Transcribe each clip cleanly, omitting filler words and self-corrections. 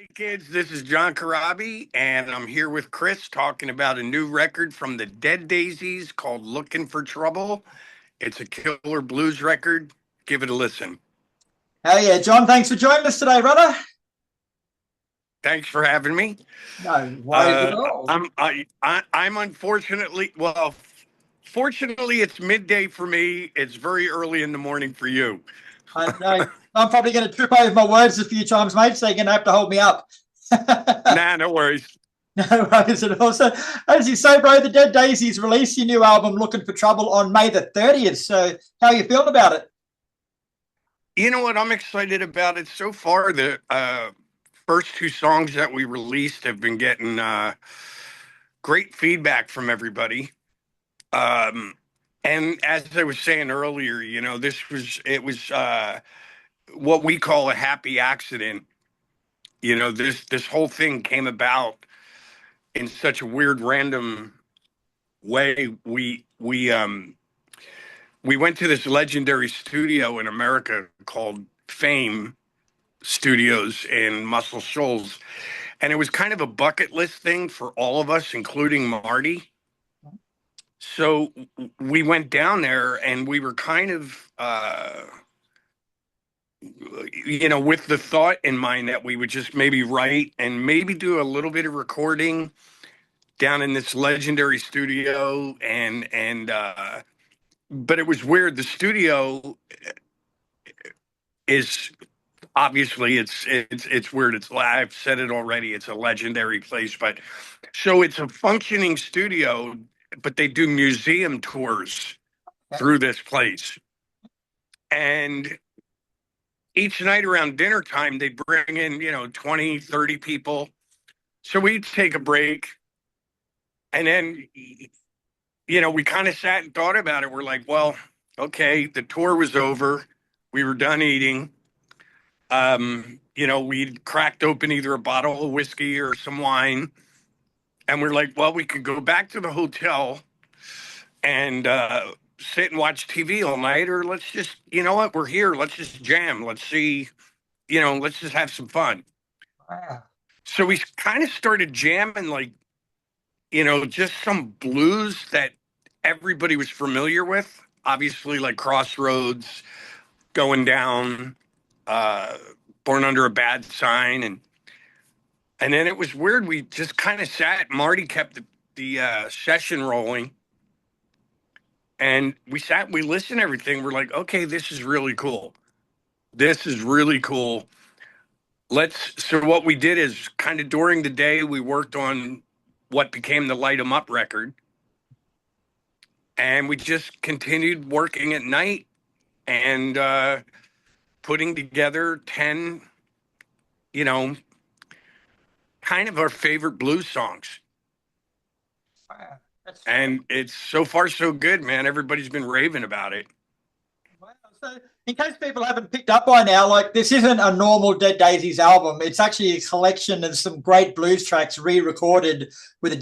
Hey kids, this is John Corabi, and I'm here with Kris talking about a new record from the Dead Daisies called Looking for Trouble. It's a killer blues record. Give it a listen. Hell yeah, John. Thanks for joining us today, brother. Thanks for having me. No worries at all. I'm unfortunately, fortunately, it's midday for me. It's very early in the morning for you. I know I'm probably going to trip over my words a few times, mate, so you're going to have to hold me up. Nah, no worries. No worries at all. So, as you say, bro, the Dead Daisies released your new album, Looking for Trouble, on May the 30th. So, how are you feeling about it? You know what? I'm excited about it so far. The first two songs that we released have been getting great feedback from everybody. Um, and as I was saying earlier, it was what we call a happy accident. This whole thing came about in such a weird, random way. We went to this legendary studio in America called Fame Studios in Muscle Shoals, and it was kind of a bucket list thing for all of us, including Marty. So we went down there and we were kind of, with the thought in mind that we would just maybe write and maybe do a little bit of recording down in this legendary studio. But it was weird. The studio is obviously it's weird. I've said it already. It's a legendary place, but so it's a functioning studio, but they do museum tours through this place. And each night around dinner time, they bring in, 20, 30 people. So we'd take a break. And then, we kind of sat and thought about it. We're like, well, okay, the tour was over. We were done eating. We'd cracked open either a bottle of whiskey or some wine. And we're like, well, we could go back to the hotel and sit and watch TV all night, or let's just, you know what, we're here. Let's just jam. Let's see, let's just have some fun. Wow. So we kind of started jamming, like, just some blues that everybody was familiar with. Obviously, like Crossroads, Going Down, uh, Born Under a Bad Sign. And then it was weird. We just kind of sat. Marty kept the session rolling. And we sat, we listened to everything. We're like, okay, this is really cool. This is really cool. So what we did is kind of during the day, we worked on what became the Light 'Em Up record. And we just continued working at night and putting together 10, you know, kind of our favorite blues songs. Wow. That's And it's so far so good, man. Everybody's been raving about it. Wow. So, in case people haven't picked up by now, like this isn't a normal Dead Daisies album. It's actually a collection of some great blues tracks re-recorded with a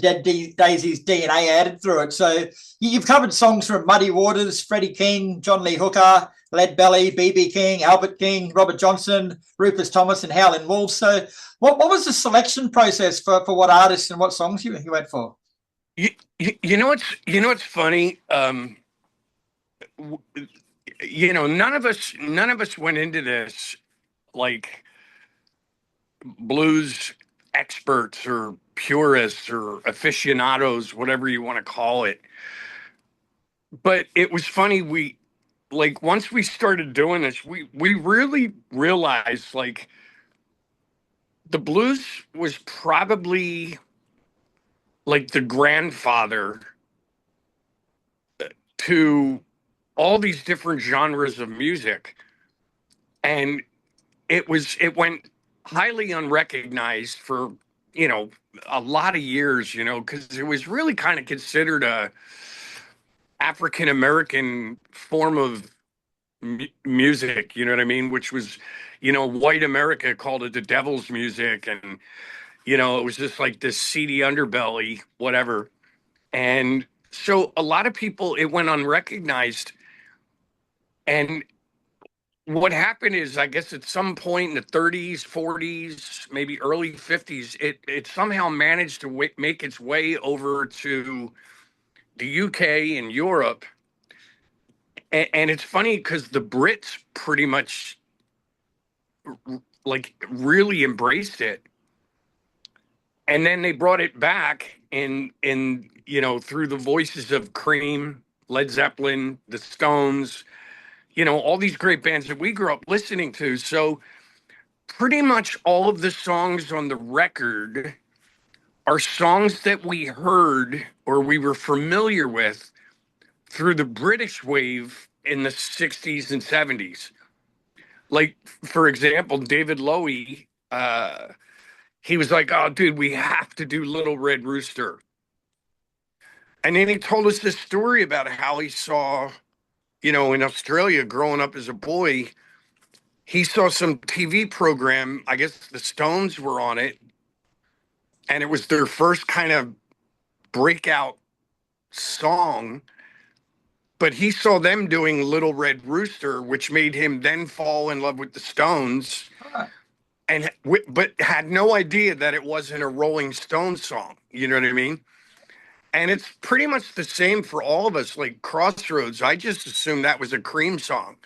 Daisies DNA added through it. So you've covered songs from Muddy Waters, Freddie King, John Lee Hooker, Lead Belly, BB King, Albert King, Robert Johnson, Rufus Thomas, and Howlin Wolf. So what was the selection process for what artists and what songs you went for? You know what's funny. None of us went into this like blues experts or purists or aficionados, whatever you want to call it. But it was funny. We like once we started doing this, we really realized like the blues was probably like the grandfather to all these different genres of music. And it went highly unrecognized for, you know, a lot of years, because it was really kind of considered a African American form of music, you know what I mean? Which was, white America called it the devil's music. And, it was just like this seedy underbelly, whatever. And so a lot of people, it went unrecognized. And what happened is, I guess at some point in the 30s, 40s, maybe early 50s, it somehow managed to make its way over to the UK and Europe. And it's funny because the Brits pretty much like really embraced it. And then they brought it back in through the voices of Cream, Led Zeppelin, the Stones, all these great bands that we grew up listening to. So pretty much all of the songs on the record are songs that we heard or we were familiar with through the British wave in the 60s and 70s. Like, for example, David Lowie, he was like, "Oh, dude, we have to do Little Red Rooster." And then he told us this story about how he saw, in Australia growing up as a boy, he saw some TV program. I guess the Stones were on it. And it was their first kind of breakout song. But he saw them doing Little Red Rooster, which made him then fall in love with the Stones. Right. But had no idea that it wasn't a Rolling Stones song. You know what I mean? And it's pretty much the same for all of us. Like Crossroads, I just assumed that was a Cream song,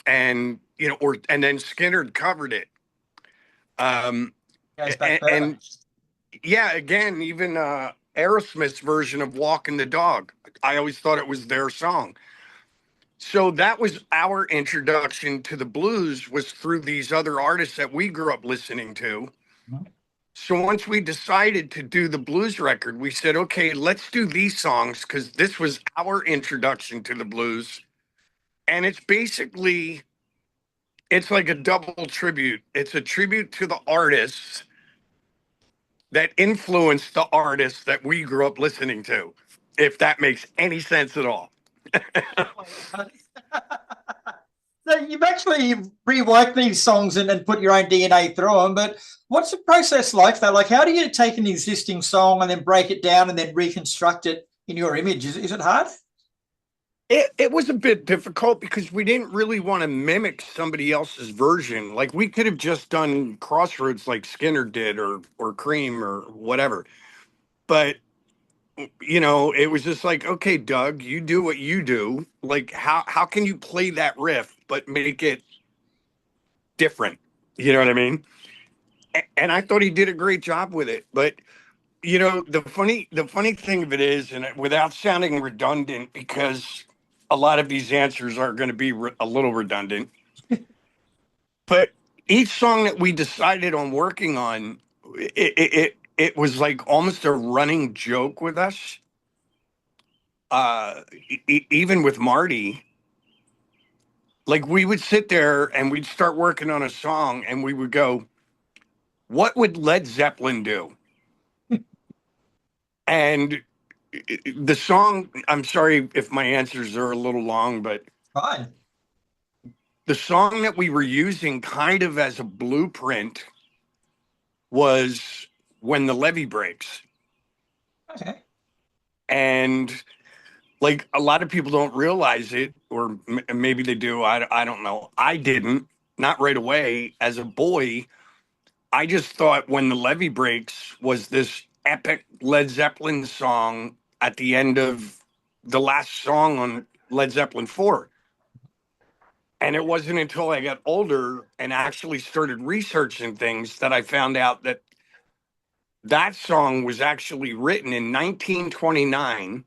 and and then Skinner covered it. And yeah, again, even Aerosmith's version of "Walking the Dog," I always thought it was their song. So that was our introduction to the blues, was through these other artists that we grew up listening to. Mm-hmm. So once we decided to do the blues record, we said, okay, let's do these songs because this was our introduction to the blues. And it's like a double tribute. It's a tribute to the artists that influenced the artists that we grew up listening to, if that makes any sense at all. So you've actually reworked these songs and put your own DNA through them, but what's the process like though? Like, how do you take an existing song and then break it down and then reconstruct it in your image? Is it hard? It was a bit difficult because we didn't really want to mimic somebody else's version. Like we could have just done Crossroads like Skinner did or Cream or whatever. But it was just like, okay, Doug, you do what you do. Like how can you play that riff but make it different? You know what I mean? And I thought he did a great job with it. But the funny thing of it is, and without sounding redundant, because a lot of these answers are going to be a little redundant, but each song that we decided on working on, it was like almost a running joke with us. Even with Marty, like we would sit there and we'd start working on a song and we would go, what would Led Zeppelin do? And the song, I'm sorry if my answers are a little long, but Fine. the song that we were using kind of as a blueprint was When the Levee Breaks. Okay. And like a lot of people don't realize it, or maybe they do. I don't know. I didn't, not right away. As a boy, I just thought When the Levee Breaks was this epic Led Zeppelin song at the end of the last song on Led Zeppelin 4. And it wasn't until I got older and actually started researching things that I found out that that song was actually written in 1929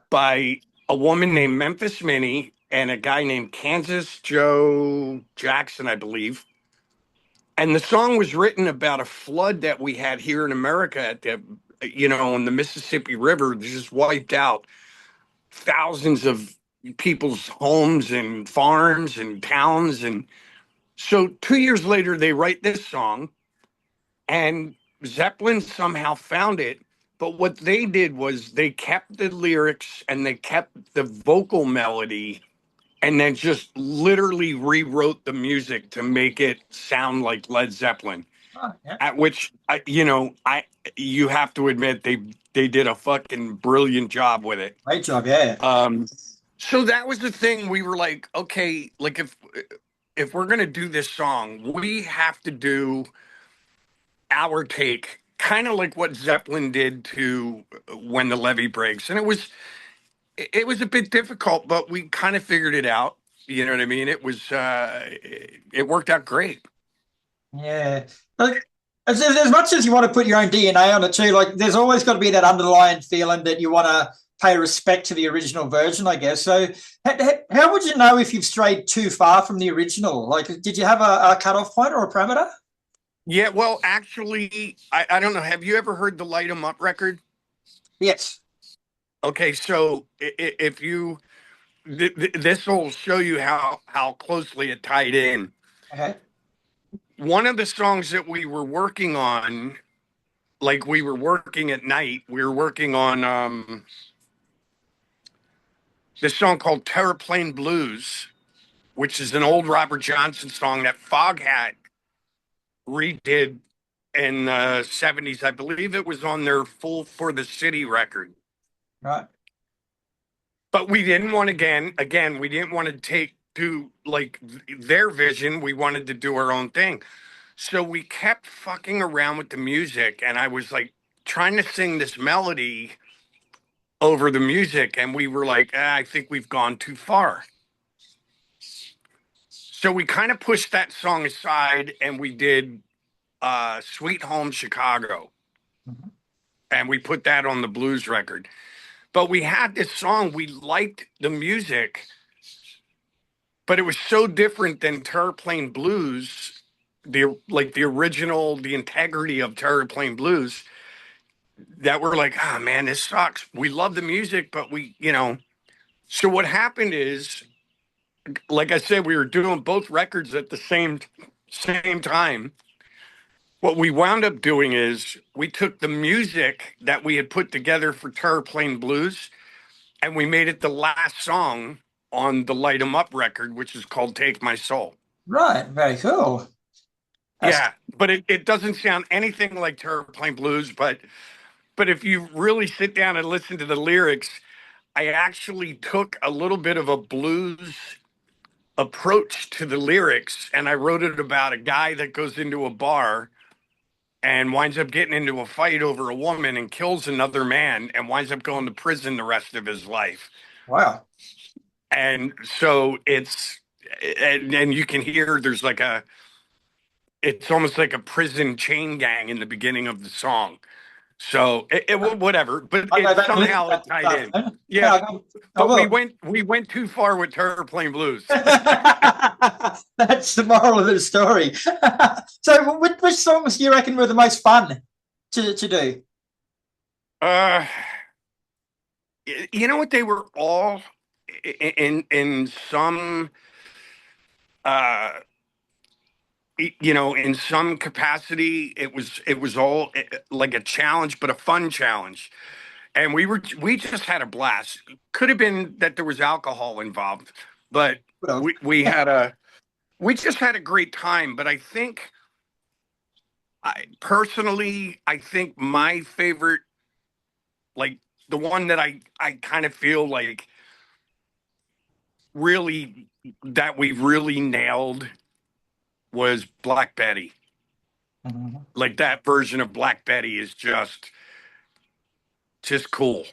by a woman named Memphis Minnie and a guy named Kansas Joe Jackson, I believe. And the song was written about a flood that we had here in America at the, on the Mississippi River, just wiped out thousands of people's homes and farms and towns. And so 2 years later, they write this song, and Zeppelin somehow found it. But what they did was they kept the lyrics and they kept the vocal melody and then just literally rewrote the music to make it sound like Led Zeppelin. Oh, yeah. At which, you have to admit they did a fucking brilliant job with it. Great job, yeah. So that was the thing. We were like, okay, like if we're gonna do this song, we have to do our take, kind of like what Zeppelin did to When the Levee Breaks. And it was a bit difficult, but we kind of figured it out. You know what I mean? It worked out great. Yeah. Like, as much as you want to put your own DNA on it too, like there's always got to be that underlying feeling that you want to pay respect to the original version, I guess. So, how would you know if you've strayed too far from the original? Like, did you have a cutoff point or a parameter? Yeah, well, actually, I don't know. Have you ever heard the Light 'Em Up record? Yes. Okay, so if you this will show you how closely it tied in. Okay. One of the songs that we were working on, like we were working at night, we were working on this song called Terraplane Blues, which is an old Robert Johnson song that Foghat redid in the 70s. I believe it was on their Full for the City record. Right. But we didn't want again, we didn't want to do like their vision. We wanted to do our own thing. So we kept fucking around with the music, and I was like trying to sing this melody over the music, and we were like, I think we've gone too far. So we kind of pushed that song aside, and we did Sweet Home Chicago, Mhm. and we put that on the blues record. But we had this song, we liked the music, but it was so different than Terraplane Blues, the original, the integrity of Terraplane Blues, that we're like, ah, man, this sucks. We love the music, but so what happened is, like I said, we were doing both records at the same time. What we wound up doing is we took the music that we had put together for Terraplane Blues and we made it the last song on the Light 'Em Up record, which is called Take My Soul. Right. Very cool. That's Yeah, but it doesn't sound anything like Terraplane Blues, but if you really sit down and listen to the lyrics, I actually took a little bit of a blues approach to the lyrics and I wrote it about a guy that goes into a bar and winds up getting into a fight over a woman and kills another man and winds up going to prison the rest of his life. wow. And so and you can hear there's like it's almost like a prison chain gang in the beginning of the song. So whatever, but I'll go it back and listen to somehow it that tied stuff. in. Man. Yeah, Yeah, I but we will. went too far with Terraplane Blues. That's the moral of the story. So, which songs do you reckon were the most fun to do? uh, you know what? They were all in some uh in some capacity. It was all like a challenge, but a fun challenge. And we just had a blast. Could have been that there was alcohol involved, but Well, we just had a great time. But I think I think my favorite, like the one that I kind of feel like really that we really nailed was Black Betty. mhm. Like that version of Black Betty is just cool.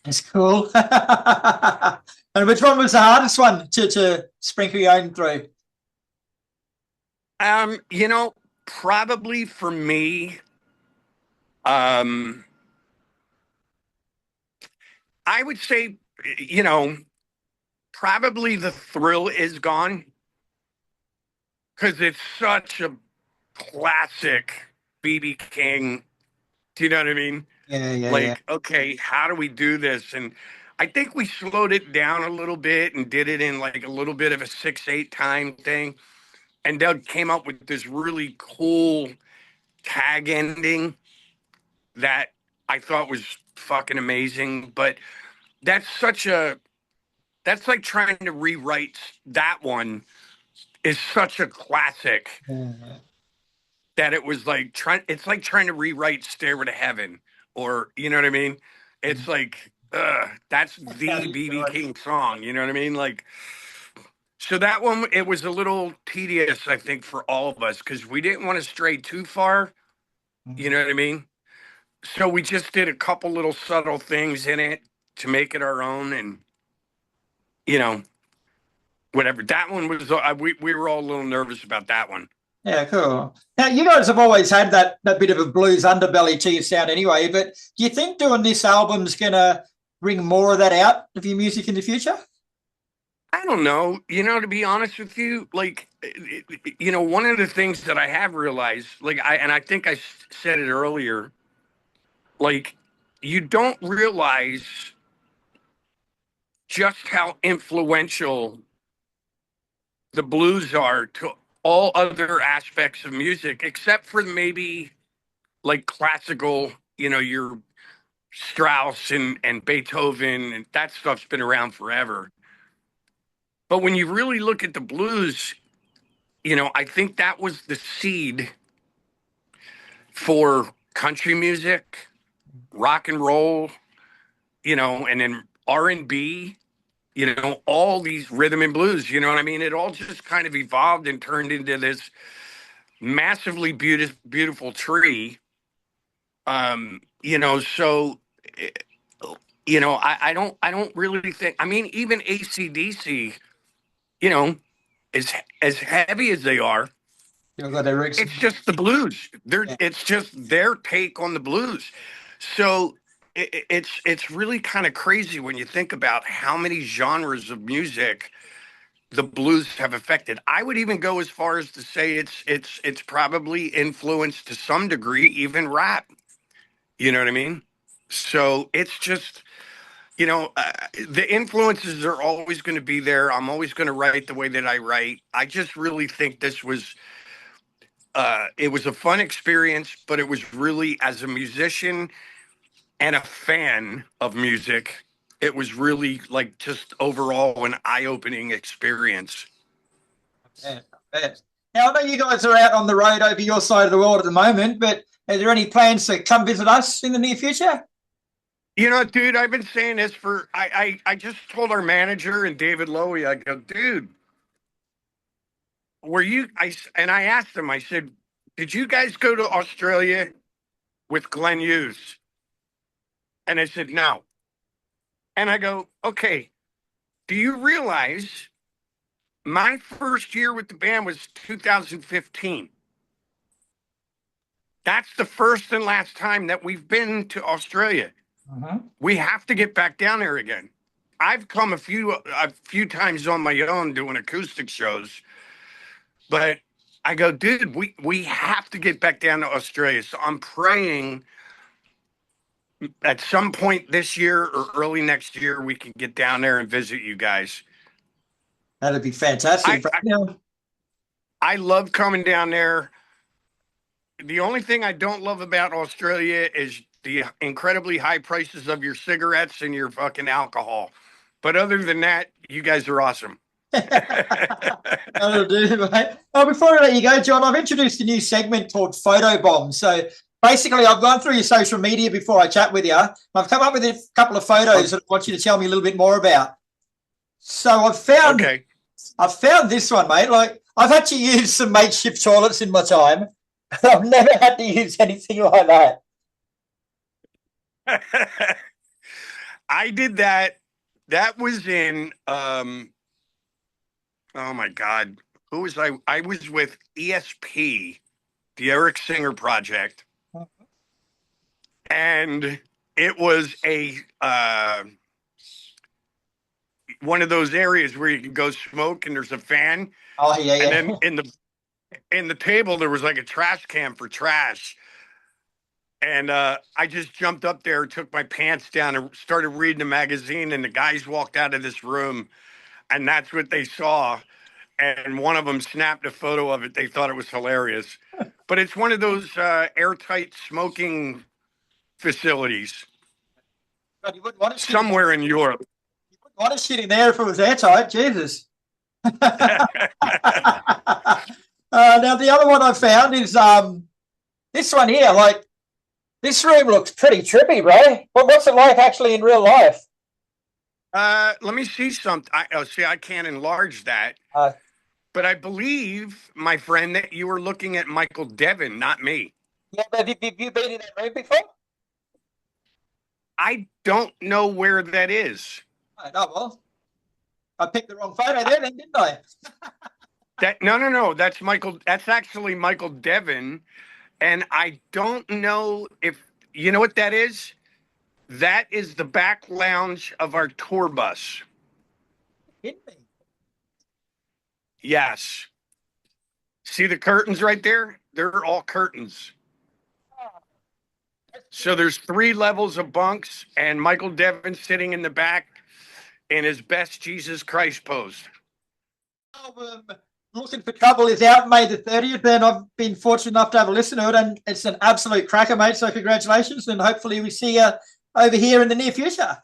It's cool. And which one was the hardest one to sprinkle your own through? Um, you know, Probably for me, um, I would say, you know, probably the thrill is gone because it's such a classic BB King. Do you know what I mean? Yeah, yeah, yeah. Like, okay, how do we do this? And I think we slowed it down a little bit and did it in like a little bit of a 6/8 time thing. And Doug came up with this really cool tag ending that I thought was fucking amazing. But that's such a that's like trying to rewrite that one is such a classic Yeah. that it was like trying it's like trying to rewrite Stairway to Heaven or you know what I mean? It's like That's the BB King song. You know what I mean? Like, so that one, it was a little tedious, I think, for all of us because we didn't want to stray too far. You know what I mean? So we just did a couple little subtle things in it to make it our own, and you know, whatever. That one was. We were all a little nervous about that one. Yeah, cool. Now, you guys have always had that bit of a blues underbelly to your sound anyway, but do you think doing this album's going to bring more of that out of your music in the future? I don't know. You know, to be honest with you, like, you know, one of the things that I have realized, like, I think I said it earlier, like, you don't realize just how influential the blues are to all other aspects of music, except for maybe like classical, you know, your Strauss and Beethoven, and that stuff's been around forever. But when you really look at the blues, you know, I think that was the seed for country music, rock and roll, you know, and then R&B, you know, all these rhythm and blues, you know what I mean? It all just kind of evolved and turned into this massively beautiful tree. You know, so you know, I don't really think. I mean, even AC/DC, you know, as heavy as they are, it's just the blues. It's just their take on the blues. So it's really kind of crazy when you think about how many genres of music the blues have affected. I would even go as far as to say it's probably influenced to some degree even rap. You know what I mean? So it's just, you know, the influences are always going to be there. I'm always going to write the way that I write. I just really think this was, it was a fun experience, but it was really, as a musician and a fan of music, it was really like just overall an eye-opening experience. Yeah, now, I know you guys are out on the road over your side of the world at the moment, but are there any plans to come visit us in the near future? You know, dude, I've been saying this for, I just told our manager and David Lowy, I go, dude, and I asked him, I said, did you guys go to Australia with Glenn Hughes? And I said, no. And I go, okay, do you realize my first year with the band was 2015? That's the first and last time that we've been to Australia. We have to get back down there again. I've come a few times on my own doing acoustic shows, but I go, dude, we have to get back down to Australia. So I'm praying at some point this year or early next year we can get down there and visit you guys. That'd be fantastic. I love coming down there. The only thing I don't love about Australia is the incredibly high prices of your cigarettes and your fucking alcohol. But other than that, you guys are awesome. That'll do, mate. Oh, before I let you go, John, I've introduced a new segment called Photo Bomb. So basically, I've gone through your social media before I chat with you. I've come up with a couple of photos that I want you to tell me a little bit more about. So I've found this one, mate. Like, I've had to use some makeshift toilets in my time. I've never had to use anything like that. I did that. That was in, oh my God, who was I? I was with ESP, the Eric Singer Project. And it was a, one of those areas where you can go smoke and there's a fan. Oh, yeah, yeah. And then in the table, there was like a trash can for trash. And I just jumped up there, took my pants down, and started reading a magazine. And the guys walked out of this room, and that's what they saw. And one of them snapped a photo of it. They thought it was hilarious. But it's one of those airtight smoking facilities somewhere in Europe. You wouldn't want to shit in there if it was airtight. Jesus. Now, the other one I found is this one here. Like, this room looks pretty trippy, bro. What's it like actually in real life? Let me see something. See, I can't enlarge that, Uh, but I believe, my friend, that you were looking at Michael Devin, not me. yeah, but have you been in that room before? I don't know where that is. Oh, no, well, I picked the wrong photo there, then, didn't I? No. That's Michael. That's actually Michael Devin, and I don't know if you know what that is. That is the back lounge of our tour bus. Hit me. Yes. See the curtains right there? They're all curtains. So there's 3 levels of bunks, and Michael Devin sitting in the back in his best Jesus Christ pose. Album Nothin But Trouble is out May the 30th, and I've been fortunate enough to have a listen to it, and it's an absolute cracker, mate. So congratulations, and hopefully we see you over here in the near future.